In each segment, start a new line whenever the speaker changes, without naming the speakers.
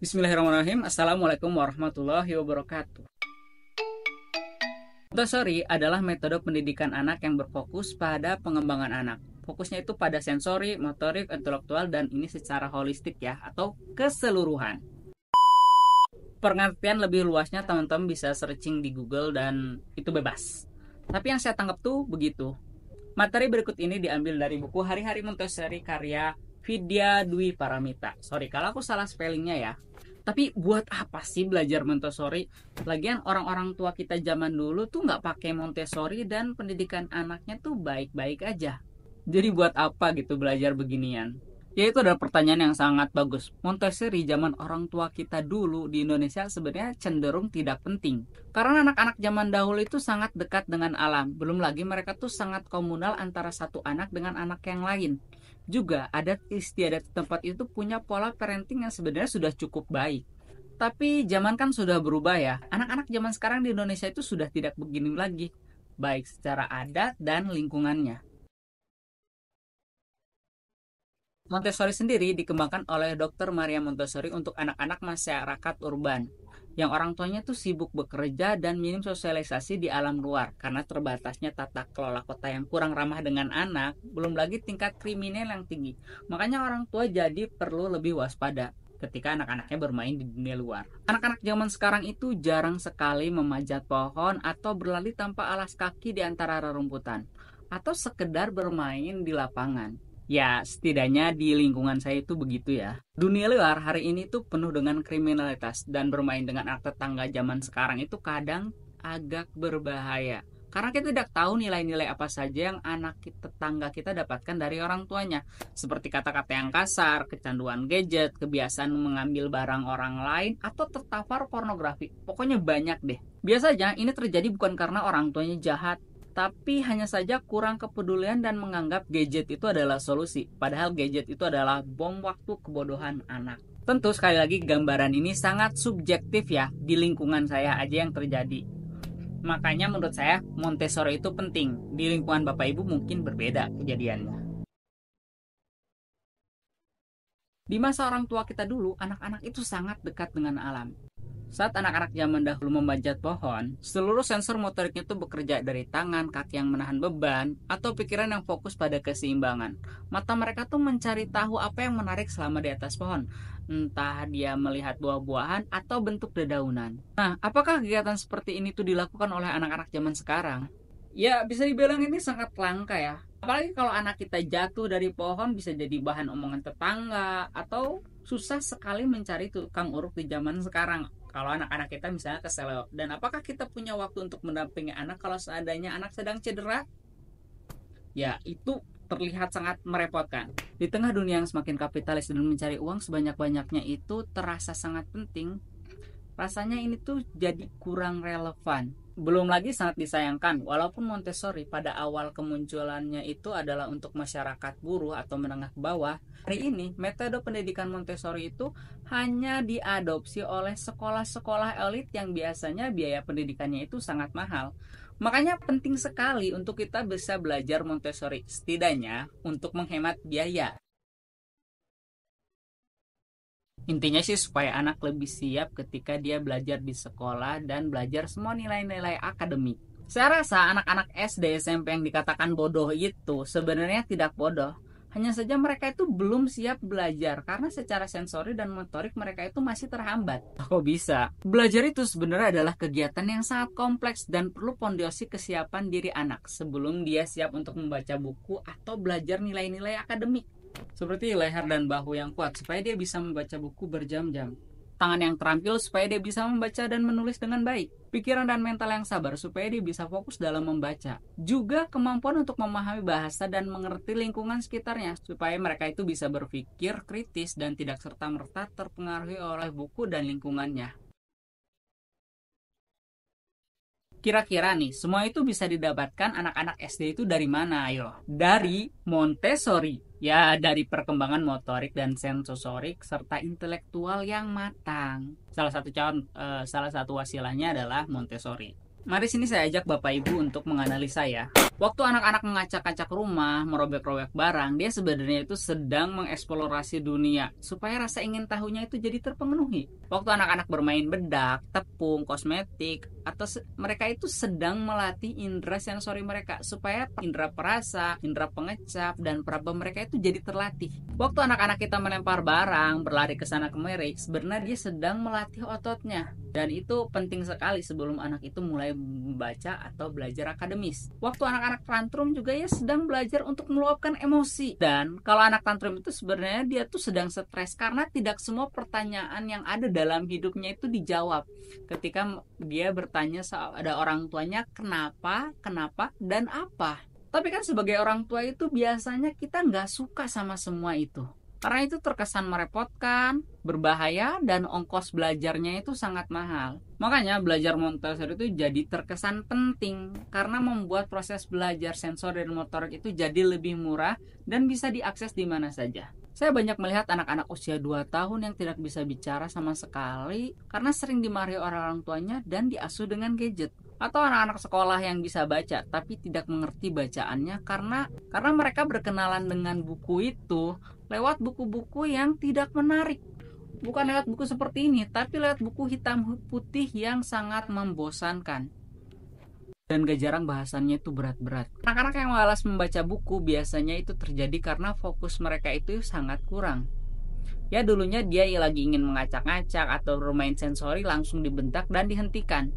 Bismillahirrahmanirrahim. Assalamualaikum warahmatullahi wabarakatuh. Montessori adalah metode pendidikan anak yang berfokus pada pengembangan anak. Fokusnya itu pada sensori, motorik, intelektual, dan ini secara holistik ya, atau keseluruhan. Pengertian lebih luasnya teman-teman bisa searching di Google dan itu bebas. Tapi yang saya tangkap tuh begitu. Materi berikut ini diambil dari buku Hari-Hari Montessori karya Vidya Dwi Paramita. Sorry kalau aku salah spellingnya ya. Tapi buat apa sih belajar Montessori? Lagian orang-orang tua kita zaman dulu tuh nggak pakai Montessori dan pendidikan anaknya tuh baik-baik aja. Jadi buat apa gitu belajar beginian? Ya itu adalah pertanyaan yang sangat bagus. Montessori zaman orang tua kita dulu di Indonesia sebenarnya cenderung tidak penting. Karena anak-anak zaman dahulu itu sangat dekat dengan alam. Belum lagi mereka tuh sangat komunal antara satu anak dengan anak yang lain. Juga adat istiadat tempat itu punya pola parenting yang sebenarnya sudah cukup baik. Tapi zaman kan sudah berubah ya. Anak-anak zaman sekarang di Indonesia itu sudah tidak begini lagi. Baik secara adat dan lingkungannya. Montessori sendiri dikembangkan oleh Dr. Maria Montessori untuk anak-anak masyarakat urban yang orang tuanya tuh sibuk bekerja dan minim sosialisasi di alam luar karena terbatasnya tata kelola kota yang kurang ramah dengan anak, belum lagi tingkat kriminal yang tinggi. Makanya orang tua jadi perlu lebih waspada ketika anak-anaknya bermain di dunia luar. Anak-anak zaman sekarang itu jarang sekali memanjat pohon atau berlari tanpa alas kaki di antara rerumputan atau sekedar bermain di lapangan. Ya, setidaknya di lingkungan saya itu begitu ya. Dunia luar hari ini tuh penuh dengan kriminalitas dan bermain dengan anak tetangga zaman sekarang itu kadang agak berbahaya. Karena kita tidak tahu nilai-nilai apa saja yang tetangga kita dapatkan dari orang tuanya. Seperti kata-kata yang kasar, kecanduan gadget, kebiasaan mengambil barang orang lain, atau terpapar pornografi. Pokoknya banyak deh. Biasanya ini terjadi bukan karena orang tuanya jahat, tapi hanya saja kurang kepedulian dan menganggap gadget itu adalah solusi. Padahal gadget itu adalah bom waktu kebodohan anak. Tentu sekali lagi gambaran ini sangat subjektif ya, di lingkungan saya aja yang terjadi. Makanya menurut saya Montessori itu penting. Di lingkungan Bapak Ibu mungkin berbeda kejadiannya. Di masa orang tua kita dulu, anak-anak itu sangat dekat dengan alam. Saat anak-anak zaman dahulu memanjat pohon, seluruh sensor motoriknya itu bekerja dari tangan, kaki yang menahan beban, atau pikiran yang fokus pada keseimbangan. Mata mereka tuh mencari tahu apa yang menarik selama di atas pohon. Entah dia melihat buah-buahan atau bentuk dedaunan. Nah, apakah kegiatan seperti ini tuh dilakukan oleh anak-anak zaman sekarang? Ya, bisa dibilang ini sangat langka ya. Apalagi kalau anak kita jatuh dari pohon bisa jadi bahan omongan tetangga atau susah sekali mencari tukang urut di zaman sekarang. Kalau anak-anak kita misalnya keseleo. Dan apakah kita punya waktu untuk mendampingi anak kalau seandainya anak sedang cedera? Ya, itu terlihat sangat merepotkan. Di tengah dunia yang semakin kapitalis dan mencari uang sebanyak-banyaknya itu terasa sangat penting. Rasanya ini tuh jadi kurang relevan. Belum lagi sangat disayangkan, walaupun Montessori pada awal kemunculannya itu adalah untuk masyarakat buruh atau menengah ke bawah, hari ini metode pendidikan Montessori itu hanya diadopsi oleh sekolah-sekolah elit yang biasanya biaya pendidikannya itu sangat mahal. Makanya penting sekali untuk kita bisa belajar Montessori, setidaknya untuk menghemat biaya. Intinya sih supaya anak lebih siap ketika dia belajar di sekolah dan belajar semua nilai-nilai akademik. Saya rasa anak-anak SD SMP yang dikatakan bodoh itu sebenarnya tidak bodoh. Hanya saja mereka itu belum siap belajar karena secara sensori dan motorik mereka itu masih terhambat. Kok bisa? Belajar itu sebenarnya adalah kegiatan yang sangat kompleks dan perlu pondasi kesiapan diri anak sebelum dia siap untuk membaca buku atau belajar nilai-nilai akademik. Seperti leher dan bahu yang kuat supaya dia bisa membaca buku berjam-jam. Tangan yang terampil supaya dia bisa membaca dan menulis dengan baik. Pikiran dan mental yang sabar supaya dia bisa fokus dalam membaca. Juga kemampuan untuk memahami bahasa dan mengerti lingkungan sekitarnya supaya mereka itu bisa berpikir kritis dan tidak serta-merta terpengaruhi oleh buku dan lingkungannya. Kira-kira nih, semua itu bisa didapatkan anak-anak SD itu dari mana? Ayo, dari Montessori. Ya, dari perkembangan motorik dan sensorik serta intelektual yang matang. Salah satu wasilahnya adalah Montessori. Mari sini saya ajak Bapak Ibu untuk menganalisa ya. Waktu anak-anak mengacak-acak rumah, merobek-robek barang, dia sebenarnya itu sedang mengeksplorasi dunia supaya rasa ingin tahunya itu jadi terpenuhi. Waktu anak-anak bermain bedak, tepung, kosmetik, atau mereka itu sedang melatih indera sensori mereka supaya indera perasa, indera pengecap, dan peraba mereka itu jadi terlatih. Waktu anak-anak kita melempar barang, berlari ke sana kemari, sebenarnya dia sedang melatih ototnya. Dan itu penting sekali sebelum anak itu mulai membaca atau belajar akademis. Waktu anak-anak tantrum juga ya sedang belajar untuk meluapkan emosi. Dan kalau anak tantrum itu sebenarnya dia tuh sedang stres karena tidak semua pertanyaan yang ada dalam hidupnya itu dijawab. Ketika dia bertanya ada orang tuanya kenapa, dan apa. Tapi kan sebagai orang tua itu biasanya kita nggak suka sama semua itu. Karena itu terkesan merepotkan, berbahaya, dan ongkos belajarnya itu sangat mahal. Makanya belajar Montessori itu jadi terkesan penting karena membuat proses belajar sensor dan motorik itu jadi lebih murah dan bisa diakses di mana saja. Saya banyak melihat anak-anak usia 2 tahun yang tidak bisa bicara sama sekali karena sering dimarahi orang tuanya dan diasuh dengan gadget. Atau anak-anak sekolah yang bisa baca tapi tidak mengerti bacaannya karena mereka berkenalan dengan buku itu lewat buku-buku yang tidak menarik. Bukan lewat buku seperti ini, tapi lewat buku hitam putih yang sangat membosankan. Dan gak jarang bahasannya itu berat-berat. Anak-anak yang malas membaca buku biasanya itu terjadi karena fokus mereka itu sangat kurang. Ya dulunya dia lagi ingin mengacak-ngacak atau bermain sensori langsung dibentak dan dihentikan.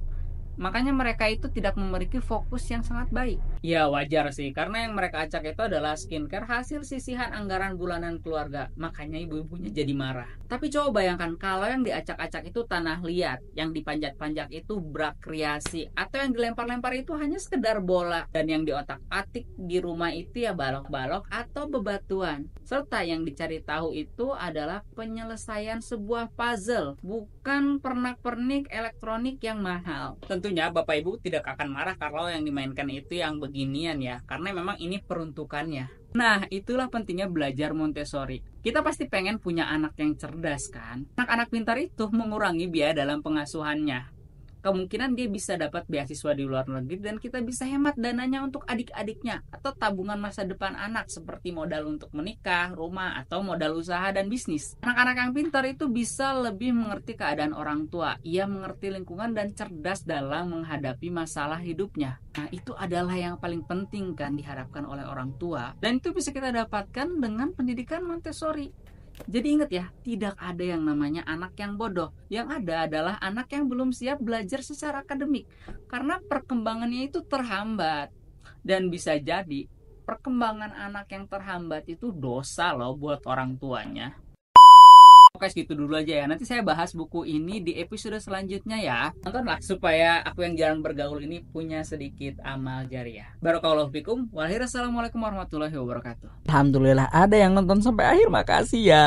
Makanya mereka itu tidak memiliki fokus yang sangat baik. Ya wajar sih, karena yang mereka acak itu adalah skincare hasil sisihan anggaran bulanan keluarga. Makanya ibu-ibunya jadi marah. Tapi coba bayangkan kalau yang diacak-acak itu tanah liat, yang dipanjat-panjat itu brak kreasi, atau yang dilempar-lempar itu hanya sekedar bola, dan yang diotak-atik di rumah itu ya balok-balok atau bebatuan. Serta yang dicari tahu itu adalah penyelesaian sebuah puzzle, bukan pernak-pernik elektronik yang mahal. Tentunya Bapak Ibu tidak akan marah kalau yang dimainkan itu yang beginian ya, karena memang ini peruntukannya. Nah, itulah pentingnya belajar Montessori. Kita pasti pengen punya anak yang cerdas kan? Anak-anak pintar itu mengurangi biaya dalam pengasuhannya. Kemungkinan dia bisa dapat beasiswa di luar negeri dan kita bisa hemat dananya untuk adik-adiknya atau tabungan masa depan anak seperti modal untuk menikah, rumah, atau modal usaha dan bisnis. Anak-anak yang pintar itu bisa lebih mengerti keadaan orang tua. Ia mengerti lingkungan dan cerdas dalam menghadapi masalah hidupnya. Nah, itu adalah yang paling penting kan diharapkan oleh orang tua. Dan itu bisa kita dapatkan dengan pendidikan Montessori. Jadi ingat ya, tidak ada yang namanya anak yang bodoh. Yang ada adalah anak yang belum siap belajar secara akademik. Karena perkembangannya itu terhambat. Dan bisa jadi perkembangan anak yang terhambat itu dosa loh buat orang tuanya. Oke, segitu dulu aja ya. Nanti saya bahas buku ini di episode selanjutnya ya. Tontonlah supaya aku yang jarang bergaul ini punya sedikit amal jariah. Barakallahu fikum. Wassalamualaikum warahmatullahi wabarakatuh.
Alhamdulillah ada yang nonton sampai akhir, makasih ya.